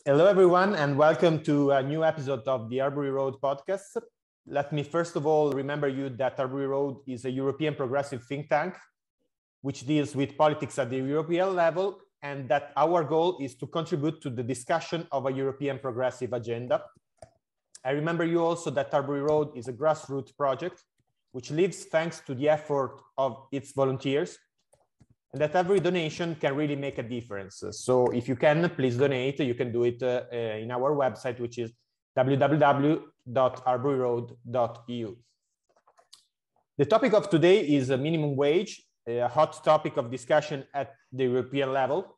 Hello, everyone, and welcome to a new episode of the Arbury Road podcast. Let me first of all remember you that Arbury Road is a European progressive think tank, which deals with politics at the European level, and that our goal is to contribute to the discussion of a European progressive agenda. I remember you also that Arbury Road is a grassroots project, which lives thanks to the effort of its volunteers, and that every donation can really make a difference. So if you can, please donate. You can do it in our website, which is www.arburyroad.eu. The topic of today is a minimum wage, a hot topic of discussion at the European level.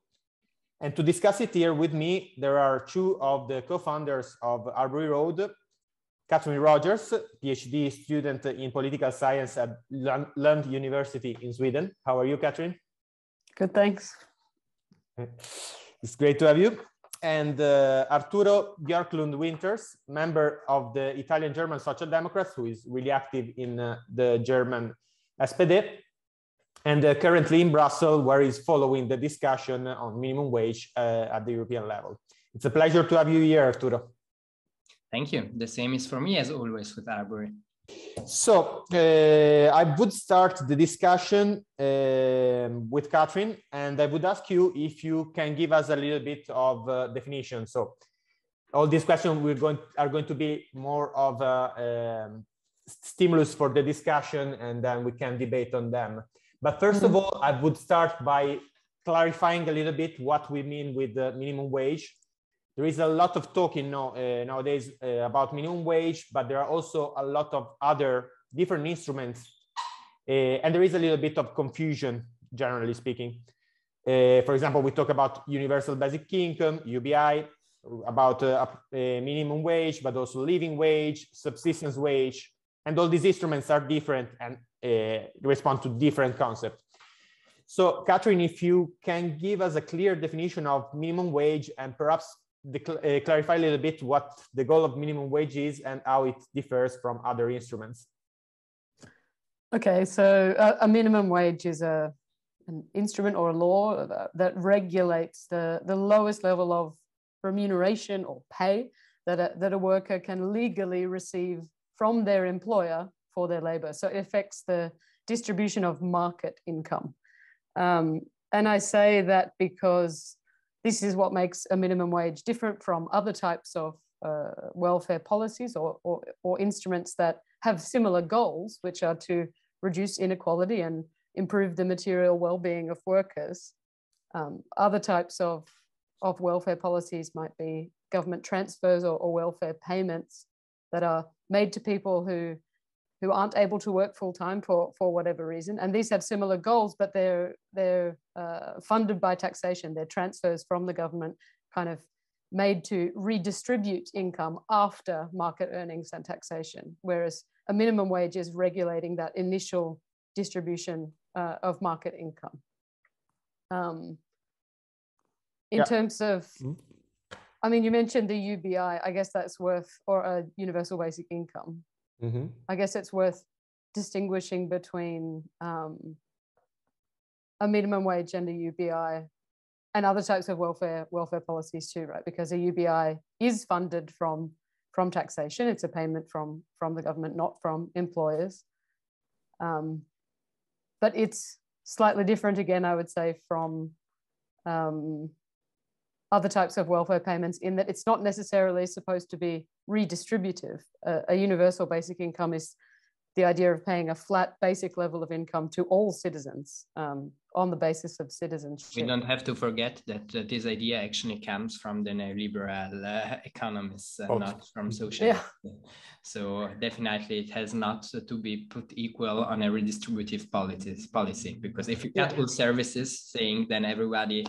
And to discuss it here with me, there are two of the co-founders of Arbury Road, Katren Rogers, PhD student in political science at Lund University in Sweden. How are you, Katren? Good, thanks. It's great to have you. And Arturo Bjørklund Winters, member of the Italian-German Social Democrats, who is really active in the German SPD, and currently in Brussels, where he's following the discussion on minimum wage at the European level. It's a pleasure to have you here, Arturo. Thank you. The same is for me, as always, with Arbury. So I would start the discussion with Katren, and I would ask you if you can give us a little bit of definition. So all these questions are going to be more of a stimulus for the discussion, and then we can debate on them. But first of all, I would start by clarifying a little bit what we mean with the minimum wage. There is a lot of talking nowadays about minimum wage, but there are also a lot of other different instruments. And there is a little bit of confusion, generally speaking. For example, we talk about universal basic income, UBI, about a minimum wage, but also living wage, subsistence wage. And all these instruments are different and respond to different concepts. So, Katren, if you can give us a clear definition of minimum wage and perhaps clarify a little bit what the goal of minimum wage is and how it differs from other instruments. Okay, so a minimum wage is an instrument or a law that regulates the lowest level of remuneration or pay that a worker can legally receive from their employer for their labor. So it affects the distribution of market income. And I say that because this is what makes a minimum wage different from other types of welfare policies or instruments that have similar goals, which are to reduce inequality and improve the material well-being of workers. Other types of welfare policies might be government transfers or welfare payments that are made to people who aren't able to work full-time for whatever reason. And these have similar goals, but they're funded by taxation. They're transfers from the government, kind of made to redistribute income after market earnings and taxation, whereas a minimum wage is regulating that initial distribution of market income. In terms of, I mean, you mentioned the UBI, I guess that's worth, or a universal basic income. I guess it's worth distinguishing between a minimum wage and a UBI and other types of welfare policies too, right? Because a UBI is funded from taxation. It's a payment from the government, not from employers. But it's slightly different again, I would say, from other types of welfare payments in that it's not necessarily supposed to be redistributive. A universal basic income is the idea of paying a flat basic level of income to all citizens on the basis of citizenship. We don't have to forget that this idea actually comes from the neoliberal economists, not from socialists. Yeah. So definitely it has not to be put equal on a redistributive policy, because if you cut all services, saying then everybody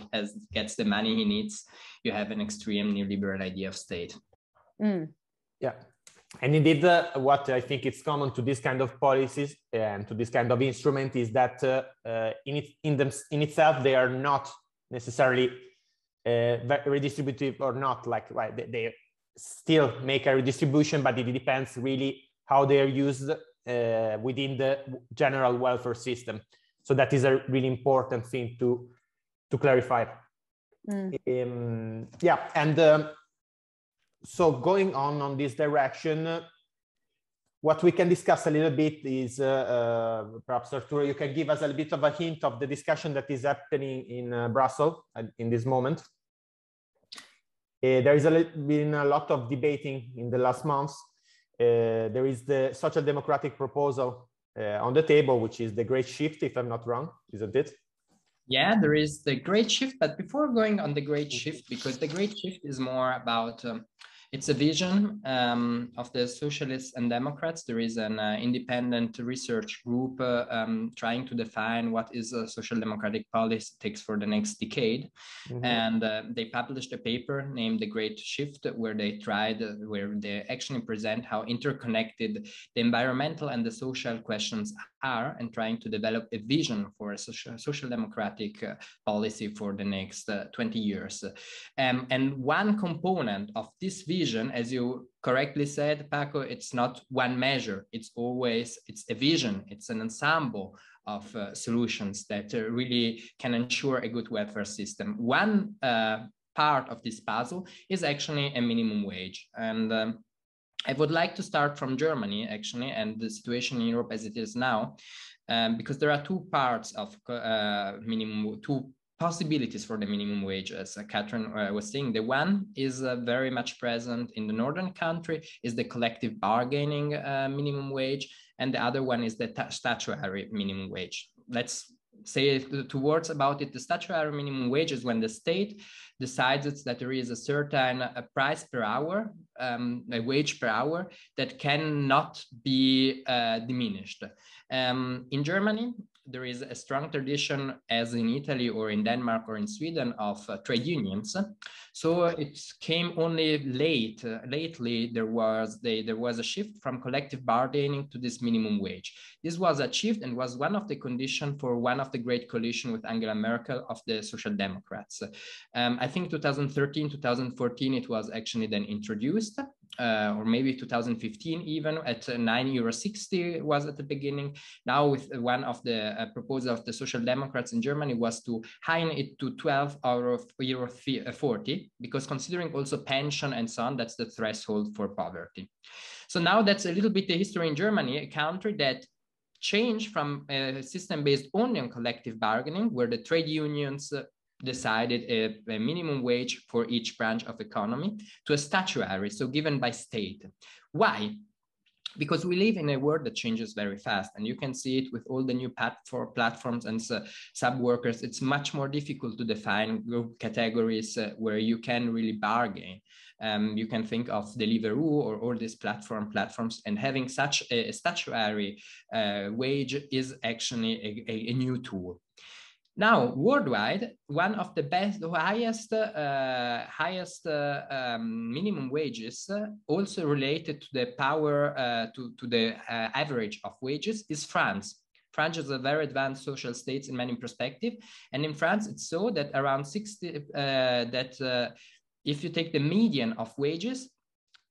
gets the money he needs, you have an extreme neoliberal idea of state. Yeah. And indeed, what I think is common to this kind of policies and to this kind of instrument is that in itself, they are not necessarily redistributive or not, like, right, they still make a redistribution, but it depends really how they are used within the general welfare system. So that is a really important thing to clarify. Yeah, and so going on this direction, what we can discuss a little bit is perhaps Arturo, you can give us a bit of a hint of the discussion that is happening in Brussels in this moment. There is been a lot of debating in the last months. There is the social democratic proposal on the table, which is the Great Shift, if I'm not wrong, isn't it? Yeah, there is the Great Shift, but before going on the Great Shift, because the Great Shift is more about, it's a vision of the socialists and Democrats. There is an independent research group trying to define what is a social democratic politics for the next decade. And they published a paper named The Great Shift, where they actually present how interconnected the environmental and the social questions are, and trying to develop a vision for a social democratic policy for the next 20 years. And one component of this vision, as you correctly said, Paco, it's not one measure, it's a vision, it's an ensemble of solutions that really can ensure a good welfare system. One part of this puzzle is actually a minimum wage. And I would like to start from Germany, actually, and the situation in Europe as it is now, because there are two parts of two possibilities for the minimum wage, as Katren was saying. The one is very much present in the northern country, is the collective bargaining minimum wage, and the other one is the statutory minimum wage. Let's say two words about it. The statutory minimum wage is when the state decides that there is a certain price per hour, a wage per hour, that cannot be diminished. In Germany, there is a strong tradition, as in Italy or in Denmark or in Sweden, of trade unions. So it came only lately there was a shift from collective bargaining to this minimum wage. This was achieved and was one of the conditions for one of the great coalition with Angela Merkel of the Social Democrats. I think 2013, 2014, it was actually then introduced, or maybe 2015 even, at €9.60 was at the beginning. Now with one of the proposal of the Social Democrats in Germany was to heighten it to €12.40, because considering also pension and so on, that's the threshold for poverty. So now that's a little bit the history in Germany, a country that changed from a system based only on collective bargaining, where the trade unions decided a minimum wage for each branch of economy, to a statutory, so given by state. Why? Because we live in a world that changes very fast, and you can see it with all the new platforms and sub-workers. It's much more difficult to define group categories where you can really bargain. You can think of Deliveroo or all these platforms, and having such a statutory wage is actually a new tool. Now, worldwide, one of the highest minimum wages, also related to the power, to the average of wages, is France. France is a very advanced social state in many perspectives. And in France, it's so that around 60, if you take the median of wages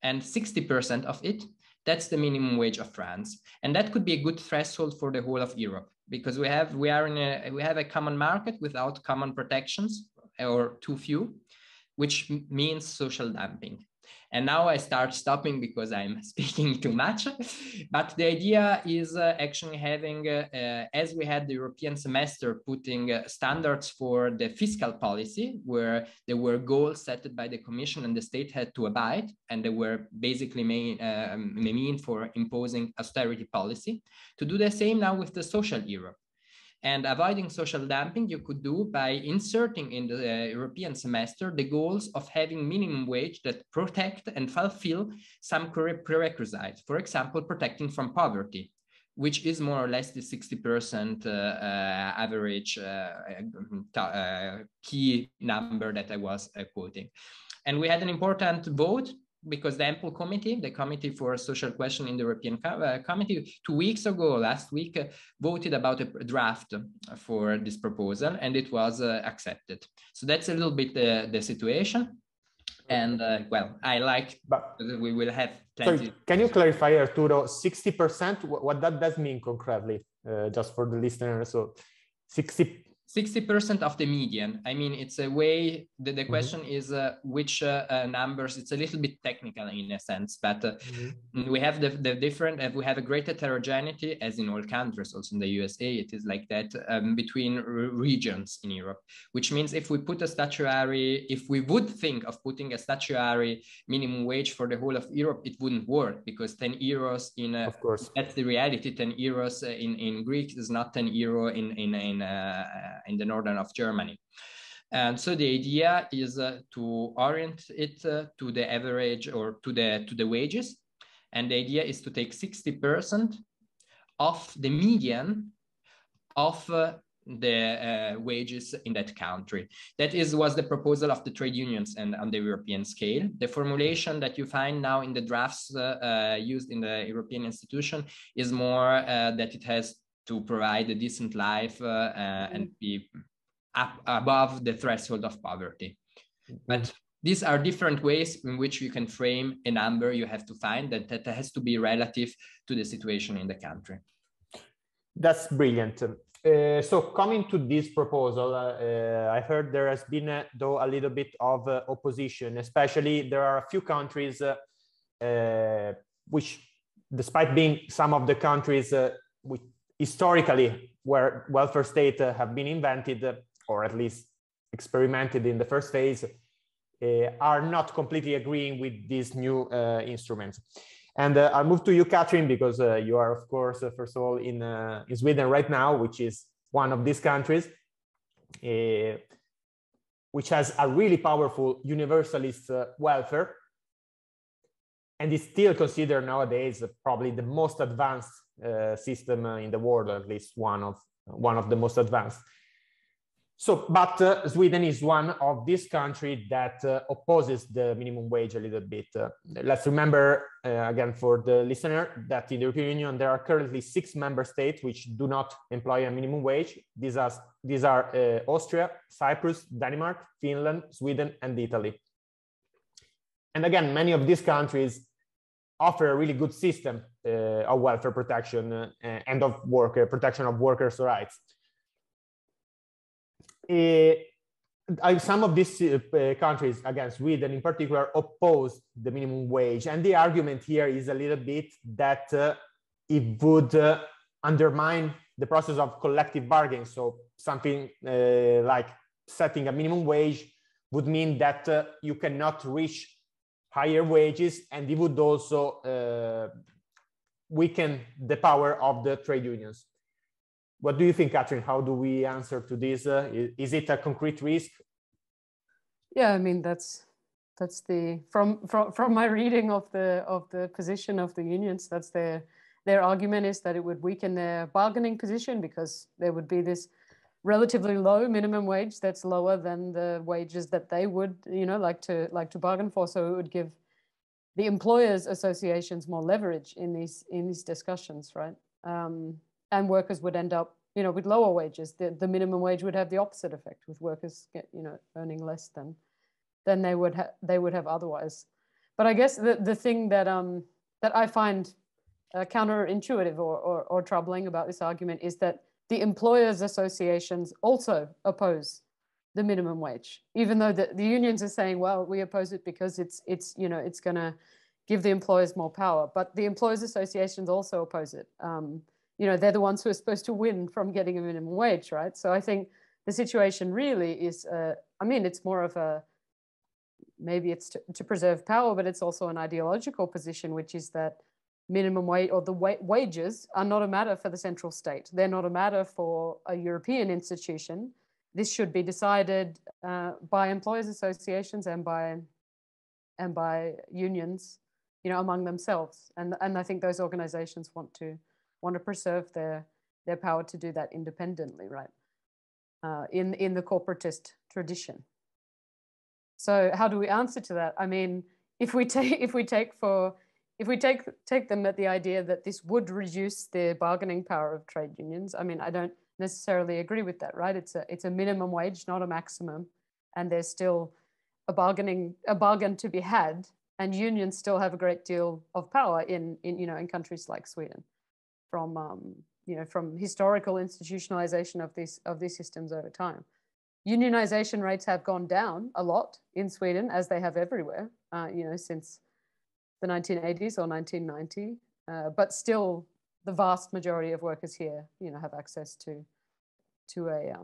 and 60% of it, that's the minimum wage of France. And that could be a good threshold for the whole of Europe, because we have a common market without common protections, or too few, which means social dumping. And now I start stopping because I'm speaking too much. But the idea is actually having, as we had the European semester, putting standards for the fiscal policy, where there were goals set by the Commission and the state had to abide, and they were basically mean for imposing austerity policy. To do the same now with the social Europe. And avoiding social dumping, you could do by inserting in the European semester the goals of having minimum wage that protect and fulfill some prerequisites. For example, protecting from poverty, which is more or less the 60% average key number that I was quoting. And we had an important vote, because the ample committee, the Committee for Social Question in the European Committee, 2 weeks ago, last week, voted about a draft for this proposal, and it was accepted. So that's a little bit the situation. And well, I like, but we will have plenty. So can you clarify, Arturo, 60%, what that does mean concretely, just for the listener? So 60 60% of the median. I mean, it's a way that the question is which numbers. It's a little bit technical in a sense, but we have the different, we have a great heterogeneity, as in all countries, also in the USA, it is like that, between regions in Europe, which means if we put a statutory, if we would think of putting a statutory minimum wage for the whole of Europe, it wouldn't work, because 10 euros in, of course, that's the reality, 10 euros in Greek is not 10 euro in the northern of Germany. And so the idea is to orient it to the average or to the wages. And the idea is to take 60% of the median of the wages in that country. That was the proposal of the trade unions and on the European scale. The formulation that you find now in the drafts used in the European institution is more that it has to provide a decent life and be up above the threshold of poverty. But these are different ways in which you can frame a number you have to find that has to be relative to the situation in the country. That's brilliant. So coming to this proposal, I heard there has been, though, a little bit of opposition, especially there are a few countries which, despite being some of the countries which historically where welfare state have been invented, or at least experimented in the first phase, are not completely agreeing with these new instruments. And I'll move to you, Katrin, because you are, of course, first of all, in Sweden right now, which is one of these countries, which has a really powerful universalist welfare, and is still considered nowadays probably the most advanced system in the world, at least one of the most advanced. So, but Sweden is one of these countries that opposes the minimum wage a little bit. Let's remember, again, for the listener, that in the European Union, there are currently 6 member states which do not employ a minimum wage. These are Austria, Cyprus, Denmark, Finland, Sweden, and Italy. And again, many of these countries offer a really good system of welfare protection and of protection of workers' rights. Some of these countries, again, Sweden in particular, oppose the minimum wage. And the argument here is a little bit that it would undermine the process of collective bargaining. So something like setting a minimum wage would mean that you cannot reach higher wages, and it would also weaken the power of the trade unions. What do you think, Katrin? How do we answer to this? Is it a concrete risk? Yeah, I mean, that's the from my reading of the position of the unions, that's their argument is that it would weaken their bargaining position, because there would be this relatively low minimum wage that's lower than the wages that they would, like to bargain for. So it would give the employers' associations more leverage in these discussions, right? And workers would end up, with lower wages. The minimum wage would have the opposite effect, with workers earning less than they would have otherwise. But I guess the thing that I find counterintuitive or troubling about this argument is that the employers' associations also oppose the minimum wage, even though the unions are saying, well, we oppose it because it's going to give the employers more power. But the employers' associations also oppose it. They're the ones who are supposed to win from getting a minimum wage, right? So I think the situation really is, it's more of a, maybe it's to preserve power, but it's also an ideological position, which is that minimum wage or the wages are not a matter for the central state. They're not a matter for a European institution. This should be decided by employers' associations and by unions, among themselves. And I think those organizations want to preserve their power to do that independently, right? In the corporatist tradition. So how do we answer to that? I mean, if we take them at the idea that this would reduce the bargaining power of trade unions, I mean, I don't necessarily agree with that, right? It's a minimum wage, not a maximum, and there's still a bargain to be had, and unions still have a great deal of power in countries like Sweden, from from historical institutionalization of these systems over time. Unionization rates have gone down a lot in Sweden, as they have everywhere, since the 1980s or 1990. But still, the vast majority of workers here, have access to a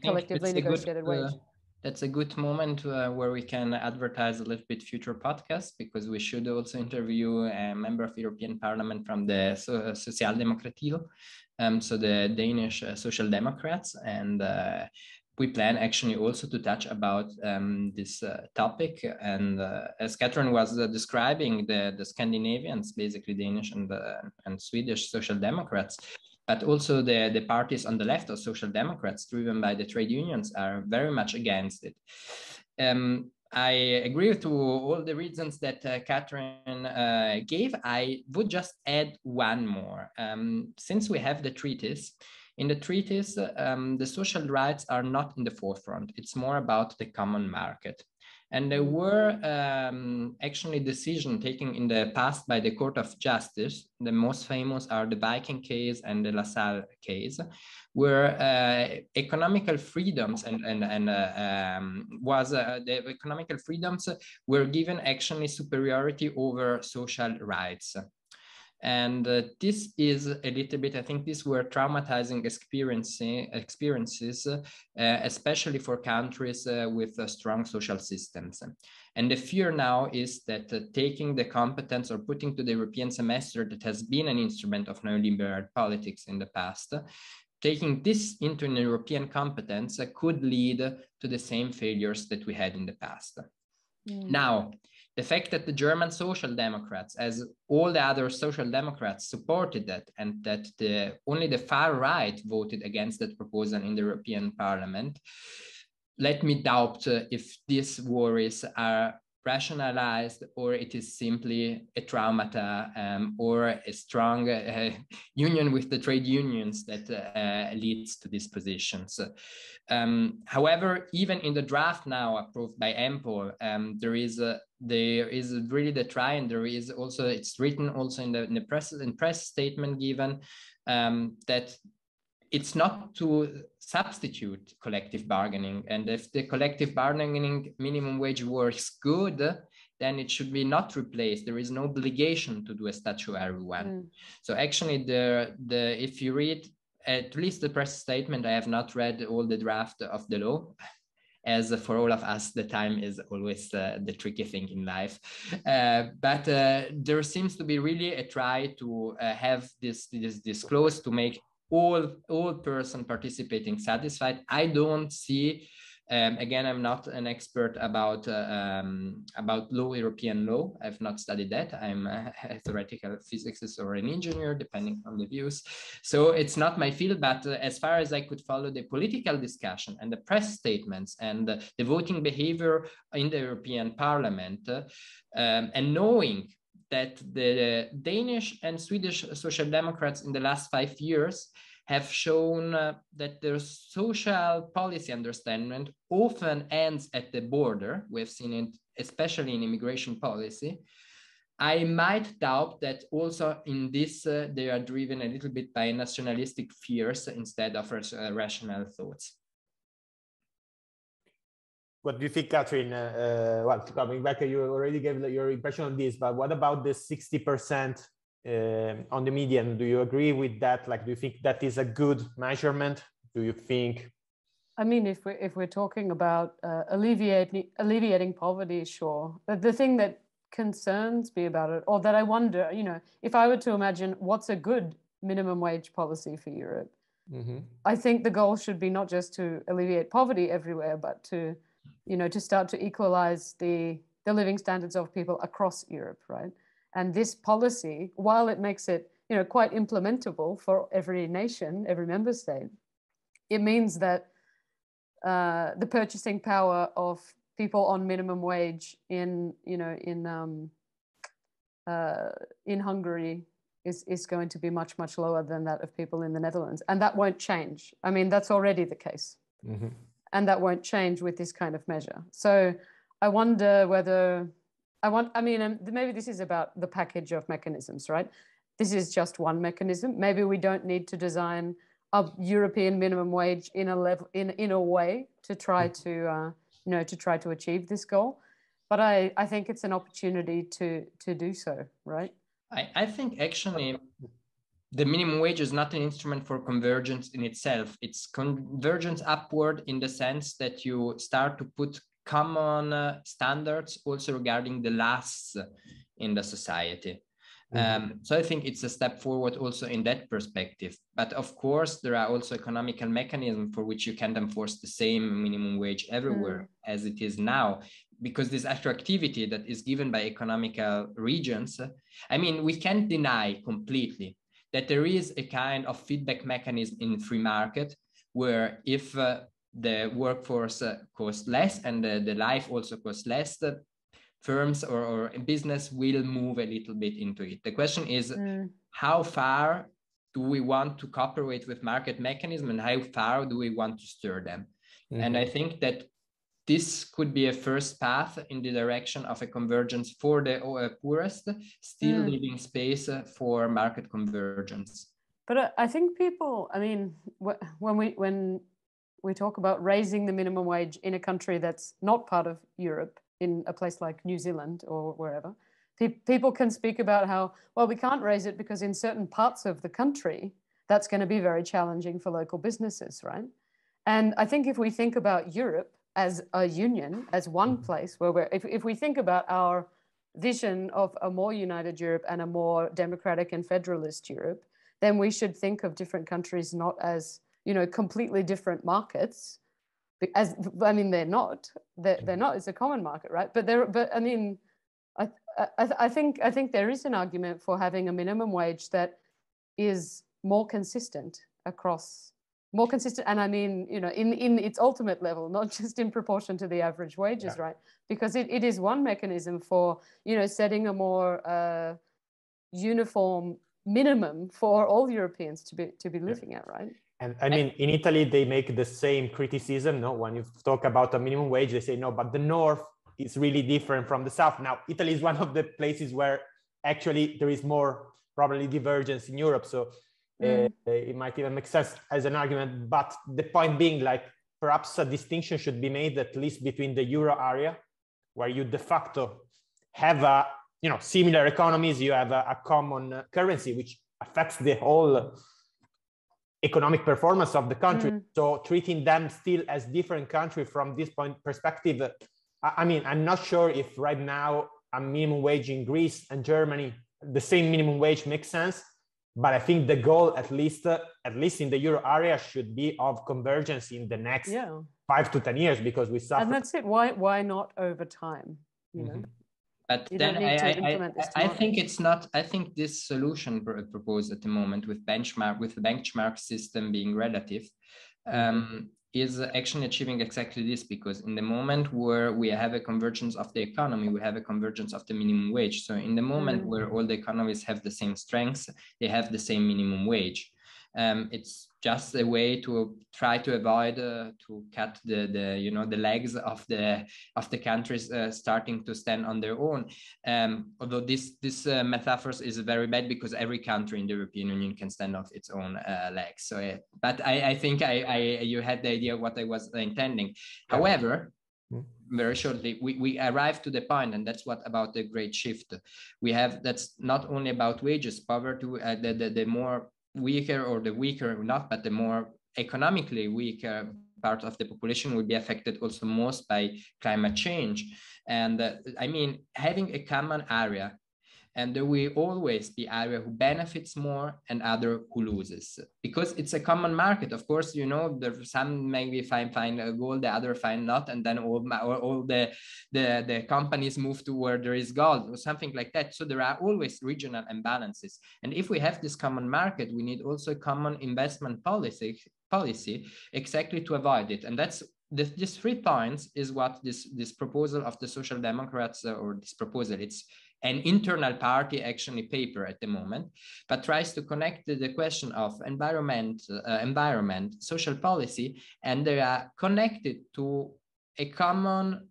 collectively negotiated wage. That's a good moment where we can advertise a little bit future podcasts, because we should also interview a member of the European Parliament from the Socialdemokratiet, so the Danish Social Democrats, and we plan actually also to touch about this topic. And as Katren was describing, the Scandinavians, basically Danish and Swedish Social Democrats, but also the parties on the left of Social Democrats, driven by the trade unions, are very much against it. I agree to all the reasons that Katren gave. I would just add one more. Since we have the treaties, in the treaties, the social rights are not in the forefront. It's more about the common market. And there were actually decisions taken in the past by the Court of Justice. The most famous are the Viking case and the LaSalle case, where economical freedoms the economical freedoms were given actually superiority over social rights. And this is a little bit, I think these were traumatizing experiences, especially for countries with strong social systems. And the fear now is that taking the competence or putting to the European semester that has been an instrument of neoliberal politics in the past, taking this into an European competence could lead to the same failures that we had in the past. Now, the fact that the German Social Democrats, as all the other Social Democrats, supported that, and that only the far right voted against that proposal in the European Parliament, let me doubt if these worries are rationalized, or it is simply a traumata or a strong union with the trade unions that leads to these positions. However, even in the draft now approved by EMPOL, there is really the try, and there is also, it's written also in the press statement given, that it's not to substitute collective bargaining. And if the collective bargaining minimum wage works good, then it should be not replaced. There is no obligation to do a statutory one. So actually, if you read at least the press statement, I have not read all the draft of the law. As for all of us, the time is always the tricky thing in life. But there seems to be really a try to have this close to make all person participating satisfied. I don't see, again, I'm not an expert about law, European law. I've not studied that. I'm a theoretical physicist or an engineer, depending on the views. So it's not my field, but as far as I could follow the political discussion and the press statements and the voting behavior in the European Parliament, and knowing that the Danish and Swedish Social Democrats in the last 5 years have shown that their social policy understanding often ends at the border. We've seen it especially in immigration policy. I might doubt that also in this, they are driven a little bit by nationalistic fears instead of rational thoughts. What do you think, Katren? Well, coming back, you already gave your impression on this, but what about the 60% on the median? Do you agree with that? Like, do you think that is a good measurement? Do you think? I mean, if we're talking about alleviating poverty, sure. But the thing that concerns me about it, or that I wonder, if I were to imagine what's a good minimum wage policy for Europe, I think the goal should be not just to alleviate poverty everywhere, but to start to equalize the living standards of people across Europe, right? And this policy, while it makes it, quite implementable for every nation, every member state, it means that the purchasing power of people on minimum wage in Hungary is going to be much, much lower than that of people in the Netherlands. And that won't change. I mean, that's already the case. And that won't change with this kind of measure. So I wonder whether, maybe this is about the package of mechanisms, right? this is just one mechanism. Maybe we don't need to design a European minimum wage in a way to try to to try to achieve this goal. But I think it's an opportunity to do so, right? I think actually the minimum wage is not an instrument for convergence in itself. It's convergence upward in the sense that you start to put common standards also regarding the lasts in the society. So I think it's a step forward also in that perspective. But of course, there are also economical mechanisms for which you can't enforce the same minimum wage everywhere as it is now, because this attractivity that is given by economical regions, I mean, we can't deny completely that there is a kind of feedback mechanism in free market where if the workforce costs less and the life also costs less, the firms or business will move a little bit into it. The question is, how far do we want to cooperate with market mechanism and how far do we want to stir them? And I think that this could be a first path in the direction of a convergence for the poorest, still leaving space for market convergence. But I think people, I mean, when we talk about raising the minimum wage in a country that's not part of Europe, in a place like New Zealand or wherever, people can speak about how, well, we can't raise it because in certain parts of the country, that's going to be very challenging for local businesses, right? And I think if we think about Europe as a union, as one place where if we think about our vision of a more united Europe and a more democratic and federalist Europe, then we should think of different countries not as, completely different markets. As I mean, they're not. It's a common market, right? But I mean, I think there is an argument for having a minimum wage that is more consistent across. More consistent, and I mean, in its ultimate level, not just in proportion to the average wages, right? Because it is one mechanism for, setting a more uniform minimum for all Europeans to be living at, right? And I mean, in Italy, they make the same criticism. No, when you talk about a minimum wage, they say no, but the north is really different from the south. Now, Italy is one of the places where actually there is more probably divergence in Europe. So it might even make sense as an argument. But the point being, like, perhaps a distinction should be made at least between the euro area, where you de facto have a, similar economies. You have a common currency, which affects the whole economic performance of the country. So treating them still as different country from this point perspective, I mean, I'm not sure if right now a minimum wage in Greece and Germany, the same minimum wage makes sense. But I think the goal, at least in the euro area, should be of convergence in the next 5 to 10 years, because we suffer. And that's it. Why not over time? But then I think it's not. I think this solution proposed at the moment with the benchmark system being relative is actually achieving exactly this, because in the moment where we have a convergence of the economy, we have a convergence of the minimum wage. So in the moment where all the economies have the same strengths, they have the same minimum wage. It's just a way to try to avoid to cut the legs of the countries starting to stand on their own. Although this metaphor is very bad, because every country in the European Union can stand off its own legs. So, but I think you had the idea of what I was intending. However, very shortly, we arrived to the point, and that's what about the great shift. That's not only about wages, poverty, the more weaker or the weaker not, but the more economically weaker part of the population will be affected also most by climate change. And I mean, having a common area, and there will always be area who benefits more and other who loses, because it's a common market. Of course, some maybe find gold, the other find not, and then all the companies move to where there is gold or something like that. So there are always regional imbalances. And if we have this common market, we need also a common investment policy exactly to avoid it. And that's these 3 points is what this proposal of the Social Democrats or this proposal, it's an internal party actually paper at the moment, but tries to connect the question of environment, social policy, and they are connected to a common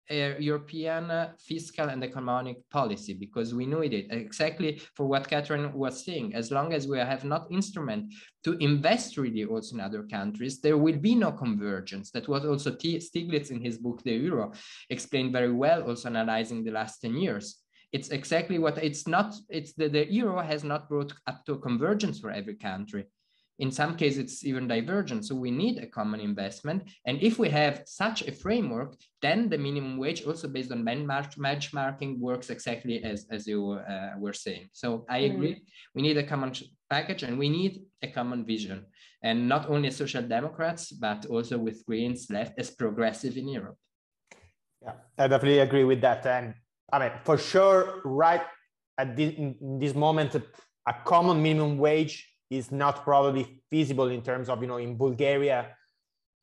European fiscal and economic policy, because we know it exactly for what Katren was saying. As long as we have not instrument to invest really also in other countries, there will be no convergence. That was also Stiglitz in his book, The Euro, explained very well, also analyzing the last 10 years. It's exactly what the euro has not brought up to a convergence for every country. In some cases, it's even divergent. So we need a common investment. And if we have such a framework, then the minimum wage, also based on benchmarking, works exactly as you were saying. So I agree. We need a common package and we need a common vision. And not only Social Democrats, but also with Greens left as progressive in Europe. Yeah, I definitely agree with that. And I mean, for sure, right in this moment, a common minimum wage is not probably feasible in terms of, in Bulgaria,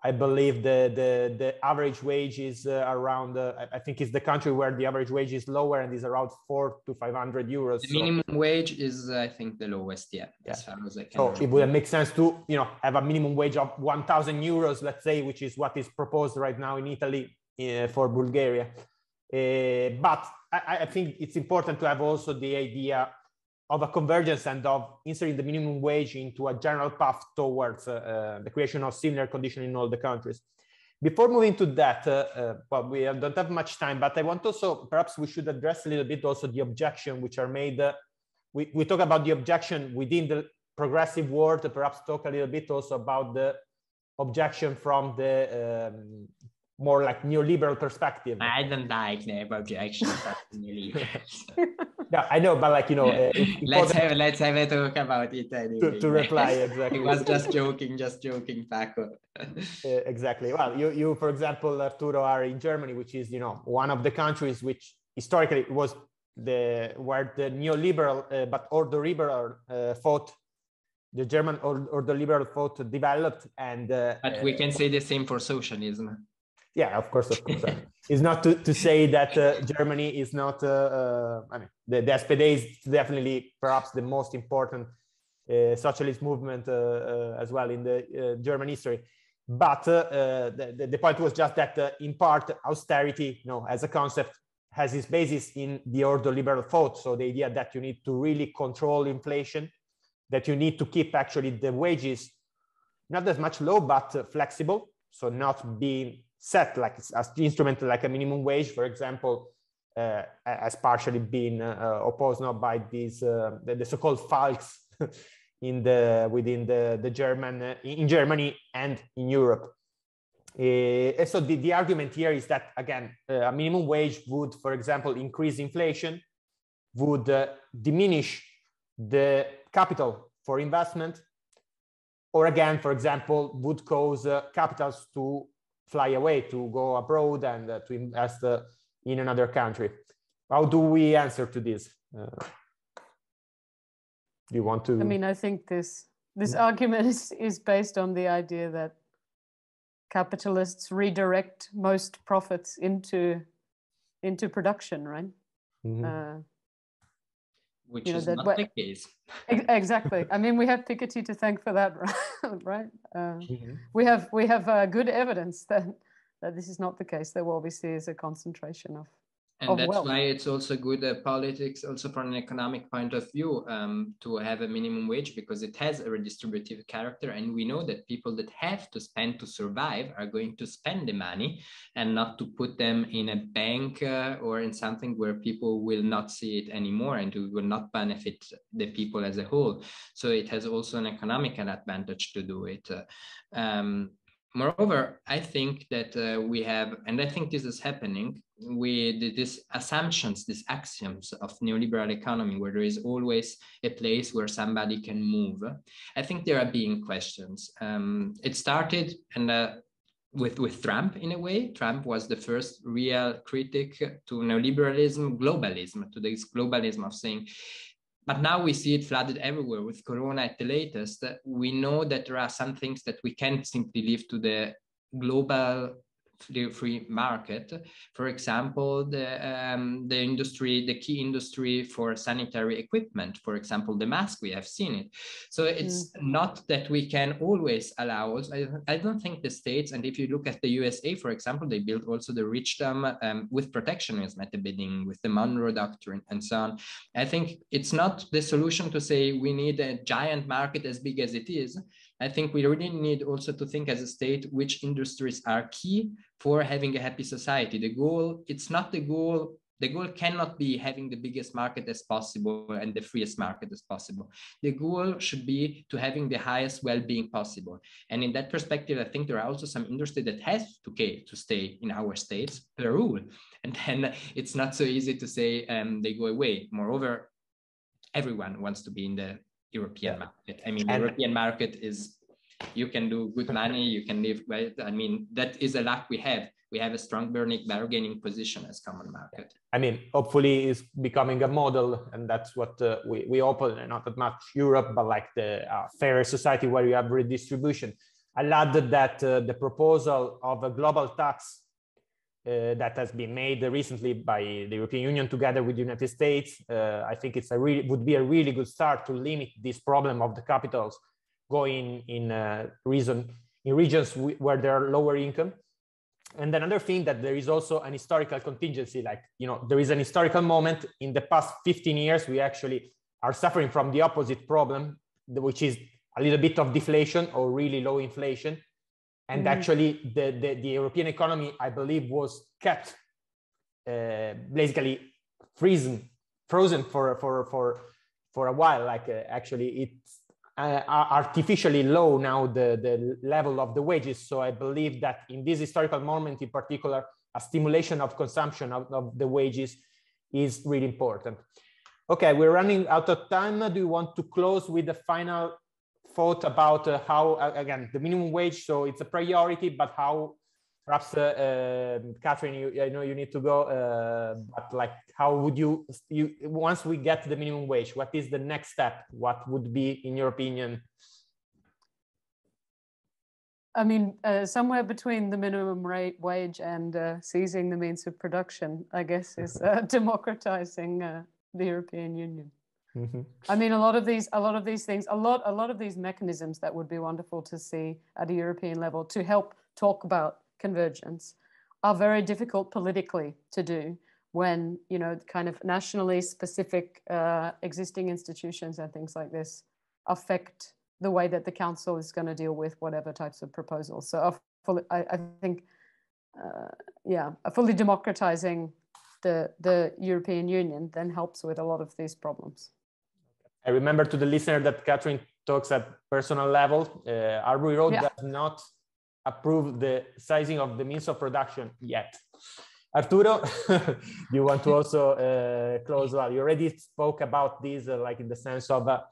I believe the average wage is around, I think it's the country where the average wage is lower and is around 400 to 500 euros. The minimum wage is, I think, the lowest, as far as I can remember. So it would make sense to, have a minimum wage of 1,000 euros, let's say, which is what is proposed right now in Italy for Bulgaria. But I think it's important to have also the idea of a convergence and of inserting the minimum wage into a general path towards the creation of similar conditions in all the countries. Before moving to that, well, we don't have much time, but I want also, perhaps we should address a little bit also the objection which are made. We talk about the objection within the progressive world, perhaps talk a little bit also about the objection from the more like neoliberal perspective. I don't like the objection from neoliberals. Yeah, I know, but like, let's have a talk about it anyway. To reply, exactly. He was just joking, Paco. Exactly. Well, you, for example, Arturo, are in Germany, which is, one of the countries which historically was where the neoliberal, but ordoliberal thought, the German ordoliberal thought developed. And but we can say the same for socialism. Yeah, of course. It's not to say that Germany is not, I mean, the SPD is definitely perhaps the most important socialist movement as well in the German history. But the point was just that in part, austerity, as a concept, has its basis in the ordoliberal thought. So the idea that you need to really control inflation, that you need to keep actually the wages not as much low, but flexible. So not being set like as the instrument like a minimum wage, for example, has partially been opposed now by these the so-called Falks within the German in Germany and in Europe. And so the argument here is that again a minimum wage would, for example, increase inflation, would diminish the capital for investment, or again, for example, would cause capitals to fly away, to go abroad and to invest in another country. How do we answer to this? Do you want to? I mean, I think this argument is based on the idea that capitalists redirect most profits into production, right? Mm-hmm. Which is not the case. Exactly. I mean, we have Piketty to thank for that, right? We have good evidence that this is not the case. There will obviously is a concentration of that's wealth. why it's also good politics, also from an economic point of view, to have a minimum wage, because it has a redistributive character, and we know that people that have to spend to survive are going to spend the money and not to put them in a bank or in something where people will not see it anymore and it will not benefit the people as a whole. So it has also an economical advantage to do it. Moreover, I think that we have, and I think this is happening, these assumptions, these axioms of neoliberal economy, where there is always a place where somebody can move. I think there are being questions. It started with Trump in a way. Trump was the first real critic to neoliberalism, globalism, to this globalism of saying, but now we see it flooded everywhere with Corona at the latest. We know that there are some things that we can't simply leave to the global free market. For example, the industry, the key industry for sanitary equipment, for example, the mask, we have seen it. So it's not that we can always allow. I don't think the states, and if you look at the USA, for example, they built also the richdom with protectionism at the beginning, with the Monroe Doctrine and so on. I think it's not the solution to say we need a giant market as big as it is. I think we really need also to think as a state which industries are key for having a happy society. The goal, it's not the goal. The goal cannot be having the biggest market as possible and the freest market as possible. The goal should be to having the highest well-being possible. And in that perspective, I think there are also some industry that has to stay in our states per rule. And then it's not so easy to say they go away. Moreover, everyone wants to be in the European market. I mean, the European market is, you can do good money, you can live well. I mean, that is a luck we have. We have a strong bargaining position as common market. I mean, hopefully it's becoming a model, and that's what we open, and not that much Europe, but like the fairer society where you have redistribution. I'll add that the proposal of a global tax that has been made recently by the European Union together with the United States, I think it's would be a really good start to limit this problem of the capitals going in regions where there are lower income. And another thing, that there is also an historical contingency, like, you know, there is an historical moment in the past 15 years, we actually are suffering from the opposite problem, which is a little bit of deflation or really low inflation. And actually the European economy, I believe, was kept basically frozen for a while. Like actually it's artificially low now, the level of the wages. So I believe that in this historical moment in particular, a stimulation of consumption of the wages is really important. Okay, we're running out of time. Do you want to close with the final thought about how, again, the minimum wage? So it's a priority, but how, perhaps, Katren, I know you need to go, but like, how would you, once we get the minimum wage, what is the next step? What would be, in your opinion? I mean, somewhere between the minimum wage and seizing the means of production, I guess, is democratizing the European Union. I mean, a lot of these things, a lot of these mechanisms that would be wonderful to see at a European level to help talk about convergence are very difficult politically to do when, you know, kind of nationally specific existing institutions and things like this affect the way that the council is going to deal with whatever types of proposals. So I think, fully democratizing the European Union then helps with a lot of these problems. I remember to the listener that Katren talks at personal level. Arbury Road does not approve the sizing of the means of production yet. Arturo, you want to also close? Well, you already spoke about this, like in the sense of the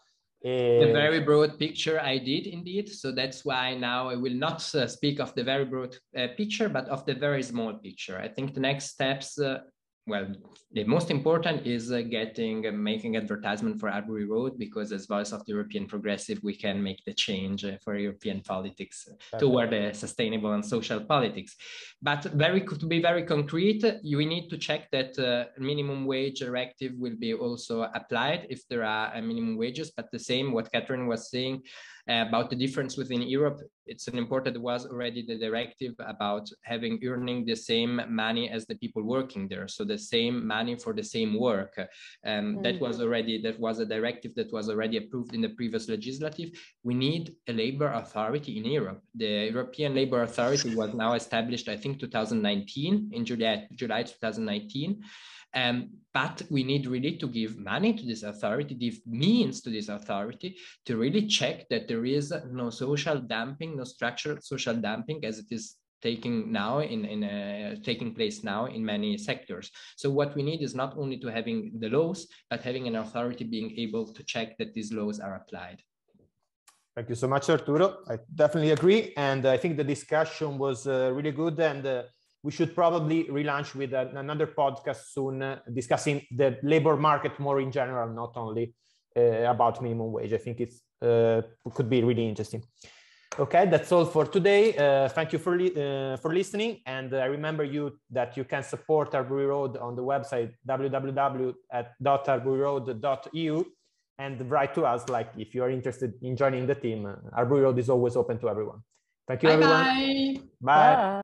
very broad picture. I did indeed. So that's why now I will not speak of the very broad picture, but of the very small picture. I think the next steps, well, the most important is making advertisement for Arbury Road, because as voice of the European progressive, we can make the change for European politics toward a sustainable and social politics. But to be very concrete, we need to check that minimum wage directive will be also applied if there are minimum wages. But the same, what Katren was saying about the difference within Europe, it's an important, there was already the directive about earning the same money as the people working there. So the same money for the same work. That was a directive that was already approved in the previous legislative. We need a labor authority in Europe. The European Labor Authority was now established, I think, 2019, in July 2019. But we need really to give money to this authority, give means to this authority to really check that there is no social dumping, no structural social dumping as it is taking place now in many sectors. So what we need is not only to having the laws, but having an authority being able to check that these laws are applied. Thank you so much, Arturo. I definitely agree. And I think the discussion was really good. And we should probably relaunch with another podcast soon, discussing the labor market more in general, not only about minimum wage. I think it's could be really interesting. Okay, that's all for today. Thank you for listening. And I remember you that you can support Arbury Road on the website www.arburyroad.eu and write to us like if you are interested in joining the team. Arbury Road is always open to everyone. Thank you, everyone. Bye. Bye. Bye.